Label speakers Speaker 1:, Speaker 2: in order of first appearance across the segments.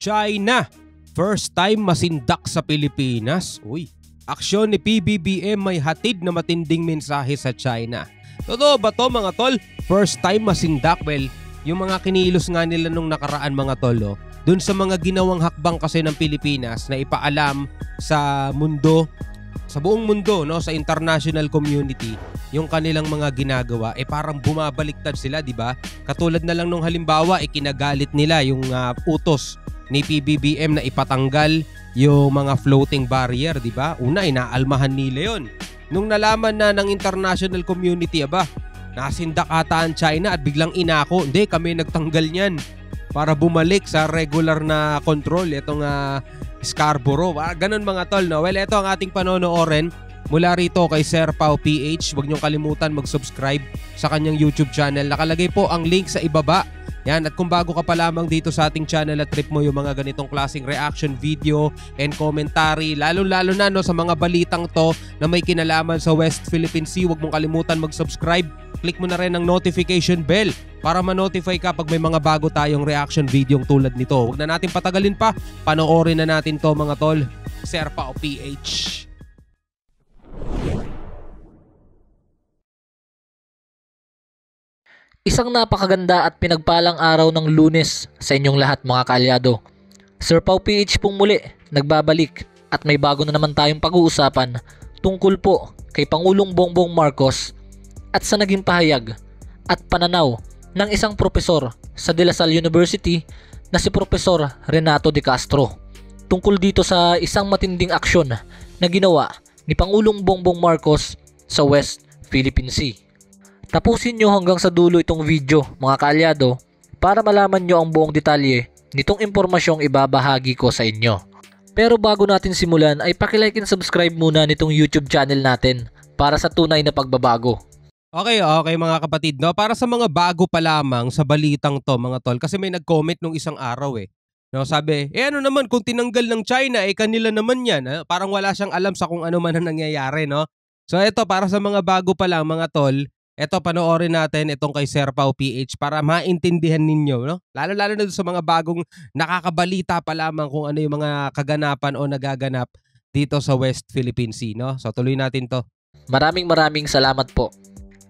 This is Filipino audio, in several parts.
Speaker 1: China, first time masindak sa Pilipinas. Uy, aksyon ni PBBM may hatid na matinding mensahe sa China. Totoo ba to mga tol? First time masindak? Well, yung mga kinilos nga nila nung nakaraan mga tol, dun sa mga ginawang hakbang kasi ng Pilipinas na ipaalam sa mundo, sa buong mundo, no, sa international community, yung kanilang mga ginagawa, parang bumabaliktad sila, di ba? Katulad na lang nung halimbawa, kinagalit nila yung utos ni PBBM na ipatanggal yung mga floating barrier, di ba? Una, inaalmahan nila yon. Nung nalaman na ng international community, nasindak ata ang China at biglang inako, hindi, kami nagtanggal niyan para bumalik sa regular na control itong Scarborough. Ganun mga tol, no? Well, ito ang ating panonoorin mula rito kay Sir Pao PH. Huwag niyong kalimutan mag-subscribe sa kanyang YouTube channel. Nakalagay po ang link sa ibaba. Yan, at kung bago ka pa lamang dito sa ating channel at trip mo yung mga ganitong klaseng reaction video and commentary, lalo-lalo na no, sa mga balitang to na may kinalaman sa West Philippine Sea, huwag mong kalimutan mag-subscribe. Click mo na rin ang notification bell para ma-notify ka pag may mga bago tayong reaction video tulad nito. Huwag na natin patagalin pa, panoorin na natin to mga tol. Sir Pao PH.
Speaker 2: Isang napakaganda at pinagpalang araw ng Lunes sa inyong lahat mga kaalyado. Sir Pao PH pong muli nagbabalik at may bago na naman tayong pag-uusapan tungkol po kay Pangulong Bongbong Marcos at sa naging pahayag at pananaw ng isang propesor sa De La Salle University na si Professor Renato de Castro tungkol dito sa isang matinding aksyon na ginawa ni Pangulong Bongbong Marcos sa West Philippine Sea. Tapusin nyo hanggang sa dulo itong video mga kaalyado para malaman nyo ang buong detalye nitong impormasyong ibabahagi ko sa inyo. Pero bago natin simulan ay pakilike and subscribe muna nitong YouTube channel natin para sa tunay na pagbabago.
Speaker 1: Okay mga kapatid, no? Para sa mga bago pa lamang sa balitang to mga tol, kasi may nag-comment nung isang araw no, sabi, ano naman kung tinanggal ng China, kanila naman yan. Parang wala siyang alam sa kung ano man ang nangyayari, no? So ito, para sa mga bago pa lang mga tol, ito, panoorin natin itong kay Sir Pao PH para maintindihan ninyo, no? Lalo-lalo na sa mga bagong nakakabalita pa lamang kung ano yung mga kaganapan o nagaganap dito sa West Philippine Sea, no? So tuloy natin to.
Speaker 2: Maraming salamat po.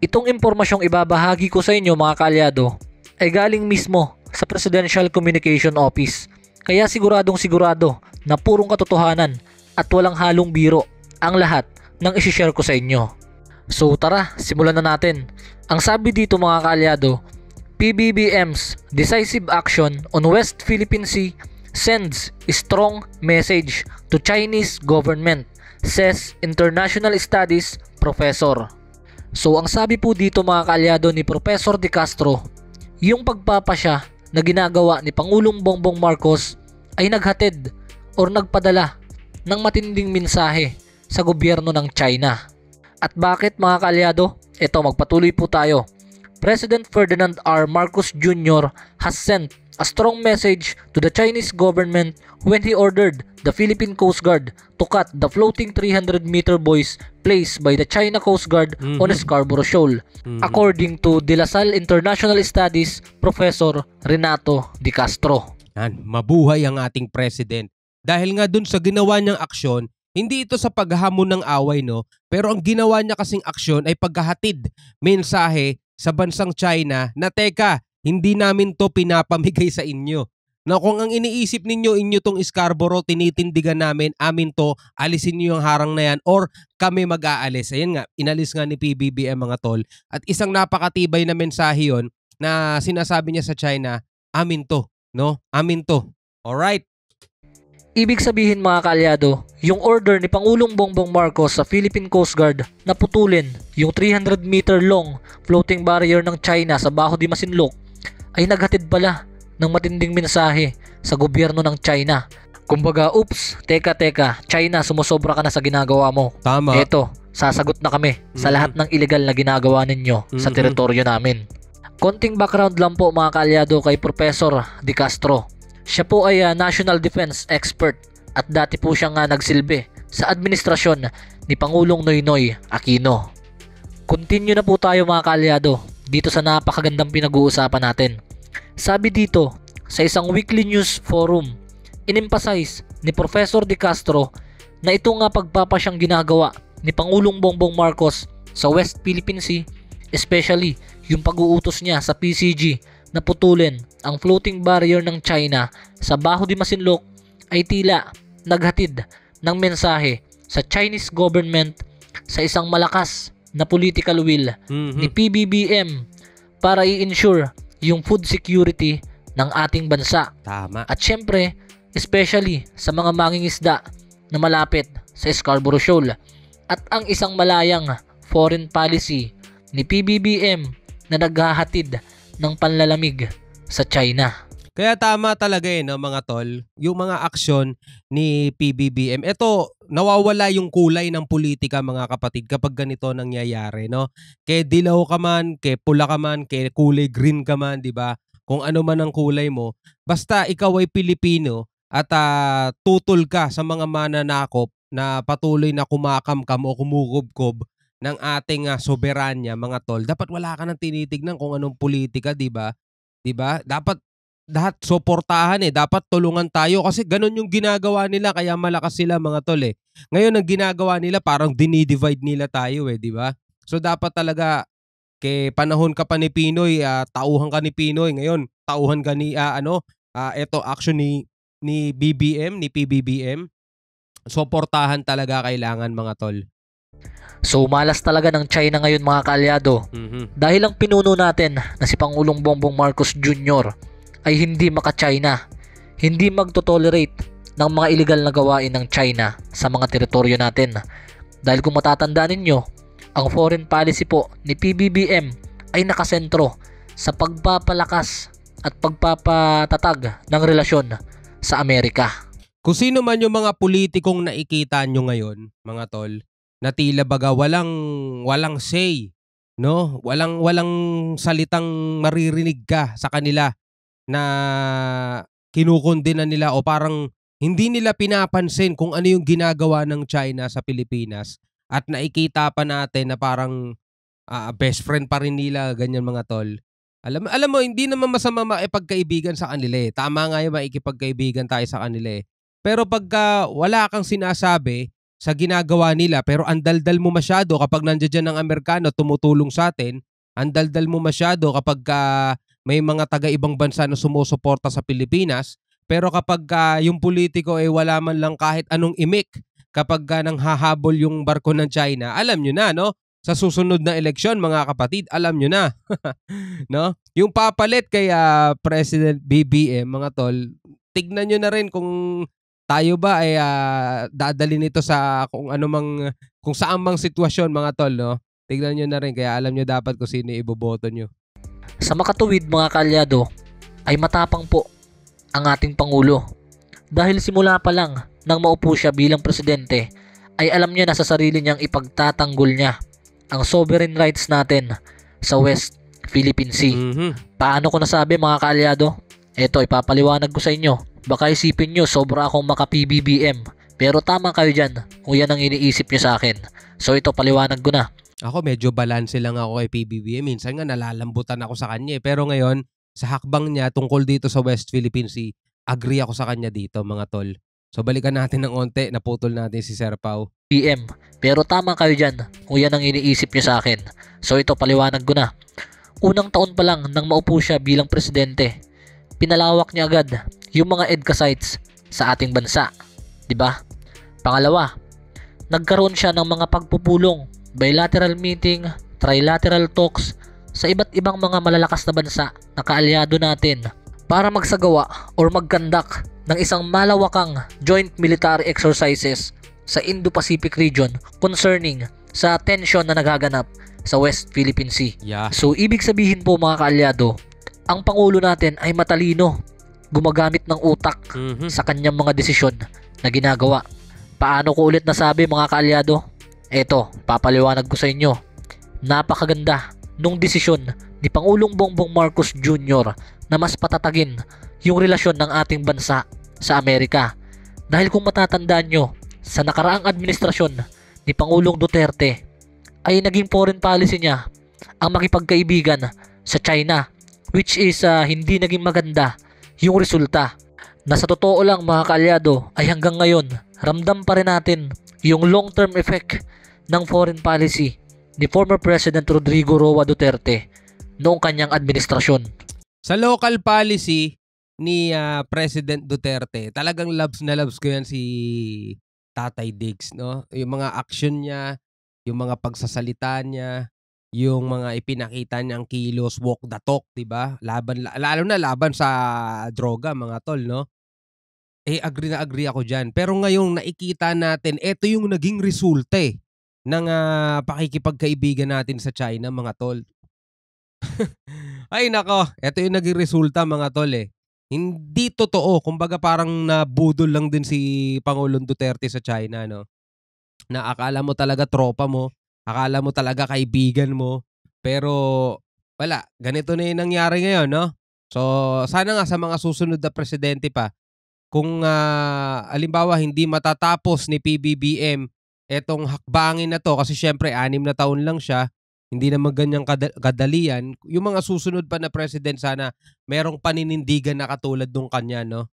Speaker 2: Itong impormasyong ibabahagi ko sa inyo mga kaalyado ay galing mismo sa Presidential Communication Office. Kaya siguradong sigurado na purong katotohanan at walang halong biro ang lahat ng isi-share ko sa inyo. So tara, simulan na natin. Ang sabi dito mga kaalyado, PBBM's decisive action on West Philippine Sea sends a strong message to Chinese government, says International Studies Professor. So ang sabi po dito mga kaalyado ni Professor de Castro, yung pagpapasya na ginagawa ni Pangulong Bongbong Marcos ay naghatid or nagpadala ng matinding mensahe sa gobyerno ng China. At bakit mga kaalyado? Ito, magpatuloy po tayo. President Ferdinand R. Marcos Jr. has sent a strong message to the Chinese government when he ordered the Philippine Coast Guard to cut the floating 300-meter buoys placed by the China Coast Guard on Scarborough Shoal, according to De La Salle International Studies Professor Renato de Castro.
Speaker 1: Mabuhay ang ating president. Dahil nga dun sa ginawa niyang aksyon, hindi ito sa paghahamon ng away, no? Pero ang ginawa niya kasing aksyon ay paghahatid mensahe sa bansang China na teka, hindi namin to pinapamigay sa inyo. Na kung ang iniisip ninyo, inyo tong Scarborough, tinitindigan namin, amin to, alisin niyo yung harang na yan or kami mag-aalis. Ayan nga, inalis nga ni PBBM mga tol. At isang napakatibay na mensahe yon na sinasabi niya sa China, amin to, no? Amin to. Alright.
Speaker 2: Ibig sabihin mga kaalyado, yung order ni Pangulong Bongbong Marcos sa Philippine Coast Guard na putulin yung 300-meter long floating barrier ng China sa Baho de Masinloc ay naghatid pala ng matinding mensahe sa gobyerno ng China. Kumbaga, oops, teka, China, sumusobra ka na sa ginagawa mo.
Speaker 1: Tama.
Speaker 2: Eto, sasagot na kami sa lahat ng illegal na ginagawa ninyo sa teritoryo namin. Konting background lang po mga kaalyado kay Professor de Castro. Siya po ay national defense expert at dati po siyang nagsilbi sa administrasyon ni Pangulong Noynoy Aquino. Continue na po tayo mga kaalyado dito sa napakagandang pinag-uusapan natin. Sabi dito sa isang weekly news forum Inimemphasize ni Professor De Castro na ito nga pagpapasyang ginagawa ni Pangulong Bongbong Marcos sa West Philippine Sea, especially yung pag-uutos niya sa PCG na putulin ang floating barrier ng China sa Baho de Masinloc ay tila naghatid ng mensahe sa Chinese government sa isang malakas na political will ni PBBM para i-ensure yung food security ng ating bansa.
Speaker 1: Tama.
Speaker 2: At syempre, especially sa mga mangingisda na malapit sa Scarborough Shoal at ang isang malayang foreign policy ni PBBM na naghahatid ng panlalamig sa China.
Speaker 1: Kaya tama talaga no, mga tol, yung mga aksyon ni PBBM. Ito, nawawala yung kulay ng politika mga kapatid kapag ganito nangyayari, no? Kaya dilaw ka man, kaya pula ka man, kaya kulay green ka man, di ba? Kung ano man ang kulay mo, basta ikaw ay Pilipino at tutol ka sa mga mananakop na patuloy na kumakamkam o kumukubkob ng ating soberanya, mga tol. Dapat wala ka nang tinitignan kung anong politika, di ba? Di ba? Dapat suportahan dapat tulungan tayo kasi ganun yung ginagawa nila kaya malakas sila, mga tol Ngayon ang ginagawa nila parang dinidivide nila tayo di ba? So dapat talaga panahon ka pa ni Pinoy, tauhan ka ni Pinoy, ngayon tauhan ka ni ito action ni BBM, ni PBBM. Suportahan talaga kailangan, mga tol.
Speaker 2: So malas talaga ng China ngayon, mga kaalyado. Dahil ang pinuno natin na si Pangulong Bongbong Marcos Jr. ay hindi maka-China, hindi magto-tolerate ng mga illegal na gawain ng China sa mga teritoryo natin. Dahil kung matatandaan ninyo, ang foreign policy po ni PBBM ay nakasentro sa pagpapalakas at pagpapatatag ng relasyon sa Amerika.
Speaker 1: Kung sino man yung mga politikong nakikita nyo ngayon, mga tol, na tila baga walang say, no? Walang salitang maririnig ka sa kanila na kinukondena nila o parang hindi nila pinapansin kung ano yung ginagawa ng China sa Pilipinas at nakikita pa natin na parang best friend pa rin nila, ganyan, mga tol. Alam mo, hindi naman masama makipagkaibigan sa kanila Tama nga yung makikipagkaibigan tayo sa kanila Pero pagka wala kang sinasabi sa ginagawa nila pero andaldal mo masyado kapag nandiyan dyan ng Amerikano tumutulong sa atin, andaldal mo masyado kapag may mga taga-ibang bansa na sumusuporta sa Pilipinas, pero kapag yung politiko wala man lang kahit anong imik kapag nang hahabol yung barko ng China, alam nyo na, no? Sa susunod na eleksyon, mga kapatid, alam nyo na. No? Yung papalit kay President BBM, mga tol, tignan nyo na rin kung tayo ba ay dadalhin ito sa kung saan mang sitwasyon, mga tol, no? Tignan nyo na rin, kaya alam nyo dapat kung sino iboboto nyo.
Speaker 2: Sa makatuwid, mga kaalyado, ay matapang po ang ating Pangulo. Dahil simula pa lang nang maupo siya bilang presidente, ay alam niya na sa sarili niyang ipagtatanggol niya ang sovereign rights natin sa West Philippine Sea. Paano ko nasabi, mga kaalyado? Ito, ipapaliwanag ko sa inyo. Baka isipin nyo, sobra akong maka-PBBM. Pero tama kayo dyan kung yan ang iniisip nyo sa akin. So ito, paliwanag ko na.
Speaker 1: Ako medyo balanse lang ako kay PBBM. Minsan nga nalalambutan ako sa kanya Pero ngayon, sa hakbang niya tungkol dito sa West Philippine Sea, agree ako sa kanya dito, mga tol. So balikan natin ng onte, naputol natin si Sir Pau.
Speaker 2: PM. Pero tama kayo dyan kung yan ang iniisip nyo sa akin. So ito, paliwanag ko na. Unang taon pa lang nang maupo siya bilang presidente, pinalawak niya agad yung mga EDCA sites sa ating bansa. Diba? Pangalawa, nagkaroon siya ng mga pagpupulong, bilateral meeting, trilateral talks sa iba't ibang mga malalakas na bansa na kaalyado natin para magsagawa or mag-conduct ng isang malawakang joint military exercises sa Indo-Pacific region concerning sa tension na nagaganap sa West Philippine Sea.
Speaker 1: Yeah.
Speaker 2: So ibig sabihin po, mga kaalyado, ang Pangulo natin ay matalino, gumagamit ng utak sa kanyang mga desisyon na ginagawa. Paano ko ulit nasabi, mga kaalyado? Eto, papaliwanag ko sa inyo. Napakaganda nung desisyon ni Pangulong Bongbong Marcos Jr. na mas patatagin yung relasyon ng ating bansa sa Amerika. Dahil kung matatandaan nyo, sa nakaraang administrasyon ni Pangulong Duterte ay naging foreign policy niya ang makipagkaibigan sa China, which is hindi naging maganda yung resulta. na sa totoo lang mga kaalyado ay hanggang ngayon ramdam pa rin natin yung long-term effect ng foreign policy ni former President Rodrigo Roa Duterte noong kanyang administrasyon.
Speaker 1: Sa local policy ni President Duterte, talagang loves na loves ko yan si Tatay Diggs, no? Yung mga action niya, yung mga pagsasalita niya, yung mga ipinakita niyang kilos, walk the talk, 'di ba? Lalo na laban sa droga, mga tol, no? Agree na agree ako diyan. Pero ngayong nakikita natin, ito yung naging resulta ng pakikipagkaibigan natin sa China, mga tol. Ay nako, ito yung naging resulta, mga tol Hindi totoo, kumbaga parang nabudol lang din si Pangulong Duterte sa China, no? Na akala mo talaga tropa mo, akala mo talaga kaibigan mo, pero wala, ganito na yung nangyari ngayon, no? So, sana nga sa mga susunod na presidente pa, kung alimbawa hindi matatapos ni PBBM etong hakbangin na to, kasi syempre 6 na taon lang siya, hindi naman ganyang kadalian, yung mga susunod pa na president sana merong paninindigan na katulad nung kanya, no?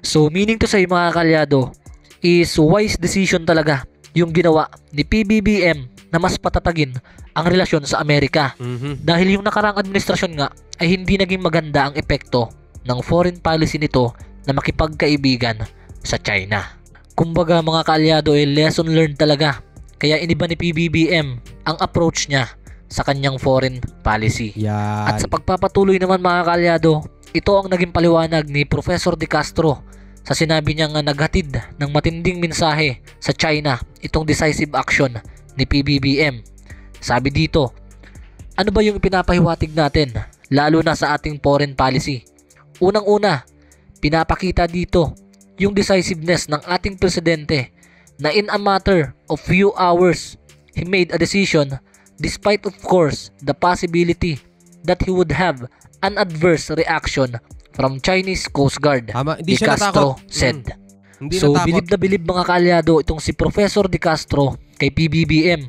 Speaker 2: So meaning to say mga kaalyado, is wise decision talaga yung ginawa ni PBBM na mas patatagin ang relasyon sa Amerika. Dahil yung nakaraang administrasyon nga ay hindi naging maganda ang epekto ng foreign policy nito na makipagkaibigan sa China. Kumbaga mga kaalyado lesson learned talaga. Kaya iniba ni PBBM ang approach niya sa kanyang foreign policy.
Speaker 1: Yan.
Speaker 2: At sa pagpapatuloy naman mga kaalyado, ito ang naging paliwanag ni Professor De Castro sa sinabi niyang naghatid ng matinding mensahe sa China itong decisive action ni PBBM. Sabi dito, ano ba yung pinapahiwatig natin lalo na sa ating foreign policy? Unang-una, pinapakita dito yung decisiveness ng ating presidente na in a matter of few hours, he made a decision despite of course the possibility that he would have an adverse reaction from Chinese Coast Guard.
Speaker 1: Hindi
Speaker 2: De
Speaker 1: siya
Speaker 2: Castro
Speaker 1: natakot.
Speaker 2: said.
Speaker 1: Hindi
Speaker 2: So
Speaker 1: natakot.
Speaker 2: bilib na bilib mga kaalyado itong si Professor De Castro kay PBBM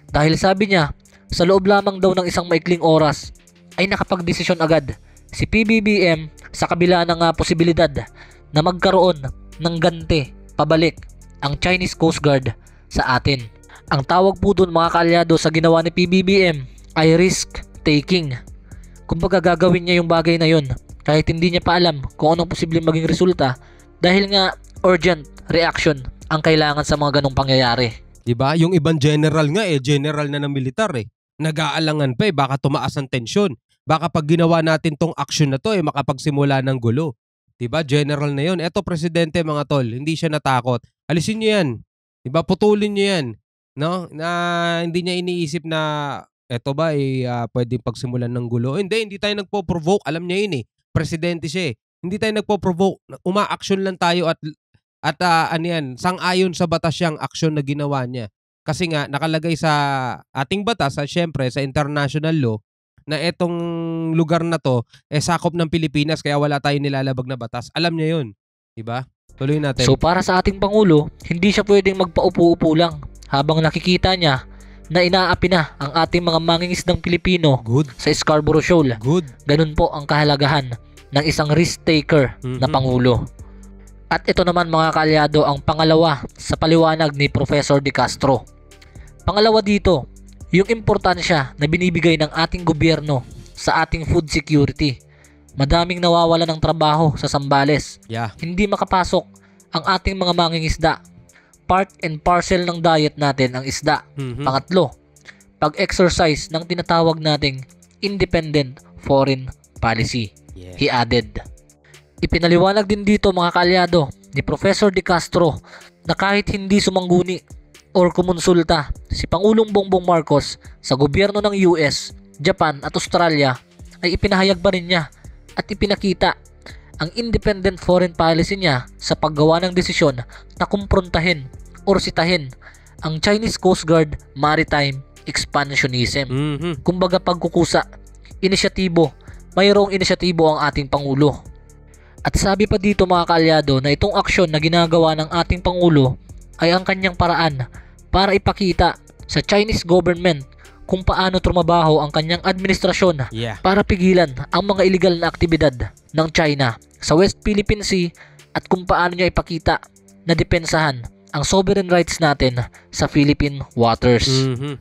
Speaker 2: dahil sabi niya sa loob lamang daw ng isang maikling oras ay nakapagdesisyon agad si PBBM sa kabila ng posibilidad na magkaroon ng ganti pabalik ang Chinese Coast Guard sa atin. Ang tawag po doon mga kaalyado sa ginawa ni PBBM ay risk taking. Kumbaga gagawin niya yung bagay na yun kahit hindi niya pa alam kung anong posibleng maging resulta dahil nga urgent reaction ang kailangan sa mga ganong pangyayari.
Speaker 1: Diba? Yung ibang general nga general na ng militar Nag-aalangan pa baka tumaas ang tensyon. Baka pag ginawa natin tong action na to makapagsimula ng gulo. Diba? General na yun. Eto presidente mga tol, hindi siya natakot. Alisin niyo yan. Diba? Putulin niyo yan. No? Na hindi niya iniisip na eto ba pwedeng pagsimulan ng gulo. Hindi tayo nagpo-provoke. Alam niya yun Presidente siya Hindi tayo nagpo-provoke. Uma-action lang tayo at sang-ayon sa batas siyang action na ginawa niya. Kasi nga nakalagay sa ating batas syempre sa international law na etong lugar na to sakop ng Pilipinas kaya wala tayong nilalabag na batas. Alam niya 'yun, 'di ba? Tuloy natin.
Speaker 2: So para sa ating pangulo, hindi siya pwedeng magpaupo-upo lang habang nakikita niya na inaapi na ang ating mga mangingisdang Pilipino sa Scarborough Shoal. Ganun po ang kahalagahan ng isang risk taker na pangulo. At ito naman mga kaalyado ang pangalawa sa paliwanag ni Professor De Castro. Pangalawa dito, yung importansya na binibigay ng ating gobyerno sa ating food security. Madaming nawawala ng trabaho sa Zambales. Hindi makapasok ang ating mga mangingisda. Part and parcel ng diet natin ang isda. Pangatlo, pag-exercise ng tinatawag nating independent foreign policy. He added. Ipinaliwanag din dito mga kaalyado ni Professor De Castro na kahit hindi sumangguni or kumonsulta si Pangulong Bongbong Marcos sa gobyerno ng US, Japan at Australia ay ipinahayag pa rin niya at ipinakita ang independent foreign policy niya sa paggawa ng desisyon na kumprontahin or sitahin ang Chinese Coast Guard Maritime Expansionism. Kumbaga pagkukusa, inisyatibo, mayroong inisyatibo ang ating Pangulo. At sabi pa dito mga kaalyado na itong aksyon na ginagawa ng ating Pangulo ay ang kanyang paraan para ipakita sa Chinese government kung paano trumabaho ang kanyang administrasyon para pigilan ang mga illegal na aktibidad ng China sa West Philippine Sea at kung paano niya ipakita na depensahan ang sovereign rights natin sa Philippine waters.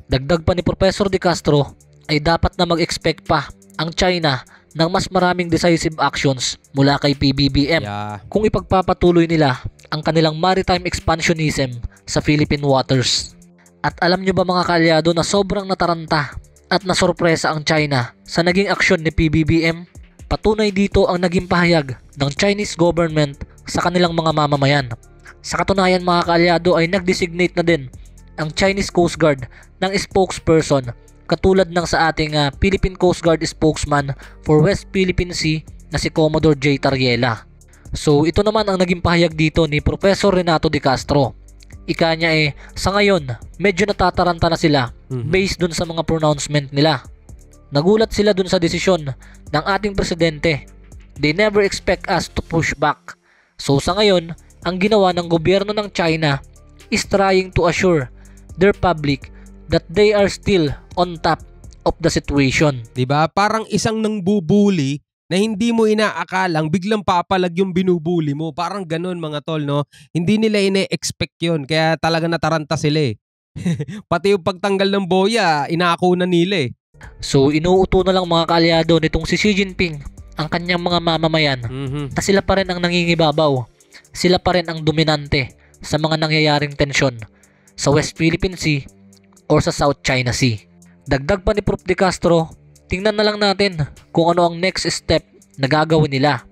Speaker 2: Dagdag pa ni Professor De Castro ay dapat na mag-expect pa ang China ng mas maraming decisive actions mula kay PBBM kung ipagpapatuloy nila ang kanilang maritime expansionism sa Philippine waters. At alam nyo ba mga kaalyado na sobrang nataranta at nasorpresa ang China sa naging aksyon ni PBBM? Patunay dito ang naging pahayag ng Chinese government sa kanilang mga mamamayan. Sa katunayan mga kaalyado ay nag-designate na din ang Chinese Coast Guard ng spokesperson katulad ng sa ating Philippine Coast Guard spokesman for West Philippine Sea na si Commodore J. Tariela. So ito naman ang naging pahayag dito ni Professor Renato De Castro. Ika niya sa ngayon medyo natataranta na sila based dun sa mga pronouncement nila. Nagulat sila dun sa desisyon ng ating presidente. They never expect us to push back. So sa ngayon, ang ginawa ng gobyerno ng China is trying to assure their public that they are still on top of the situation.
Speaker 1: Diba? Parang isang nangbubuli na hindi mo inaakalang biglang papalag yung binubuli mo. Parang ganun mga tol, no? Hindi nila ine-expect yun. Kaya talaga nataranta sila Pati yung pagtanggal ng boya, inako na nila
Speaker 2: So inuuto na lang mga kaalyado nitong si Xi Jinping ang kanyang mga mamamayan na sila pa rin ang nangingibabaw. Sila pa rin ang dominante sa mga nangyayaring tensyon sa West Philippine Sea or sa South China Sea. Dagdag pa ni Prof. De Castro, tingnan na lang natin kung ano ang next step na gagawin nila.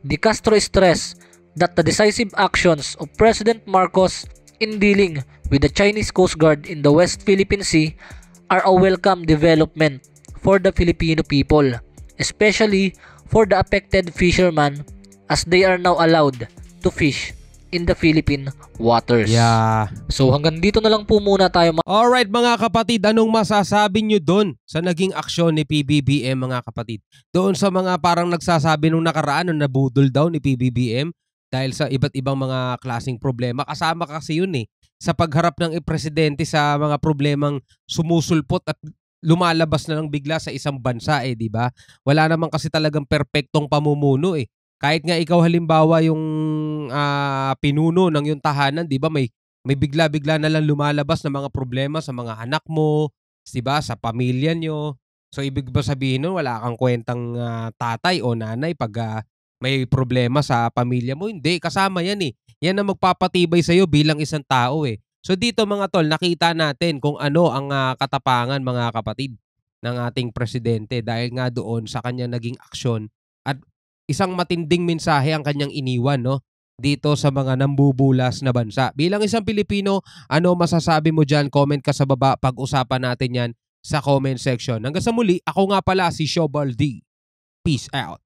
Speaker 2: De Castro stressed that the decisive actions of President Marcos in dealing with the Chinese Coast Guard in the West Philippine Sea are a welcome development for the Filipino people, especially for the affected fishermen as they are now allowed to fish in the Philippine waters. So hanggang dito na lang po muna tayo.
Speaker 1: Alright mga kapatid, anong masasabi nyo doon sa naging aksyon ni PBBM mga kapatid? Doon sa mga parang nagsasabi nung nakaraan na nabudol daw ni PBBM dahil sa iba't ibang mga klaseng problema. Kasama kasi yun sa pagharap ng presidente sa mga problemang sumusulpot at lumalabas na lang bigla sa isang bansa di ba? Wala naman kasi talagang perpektong pamumuno Kahit nga ikaw halimbawa yung pinuno ng yung tahanan, 'di ba? May bigla-bigla na lang lumalabas na mga problema sa mga anak mo, 'di ba? Sa pamilya nyo. So ibig ba sabihin nun, wala kang kwentang tatay o nanay pag may problema sa pamilya mo? Hindi, kasama yan Yan ang magpapatibay sa iyo bilang isang tao So dito mga tol, nakita natin kung ano ang katapangan mga kapatid ng ating presidente dahil nga doon sa kanyang naging aksyon at isang matinding mensahe ang kanyang iniwan dito sa mga nambubulas na bansa. Bilang isang Pilipino, ano masasabi mo dyan? Comment ka sa baba. Pag-usapan natin yan sa comment section. Hanggang sa muli, ako nga pala si Shobaldi. Peace out.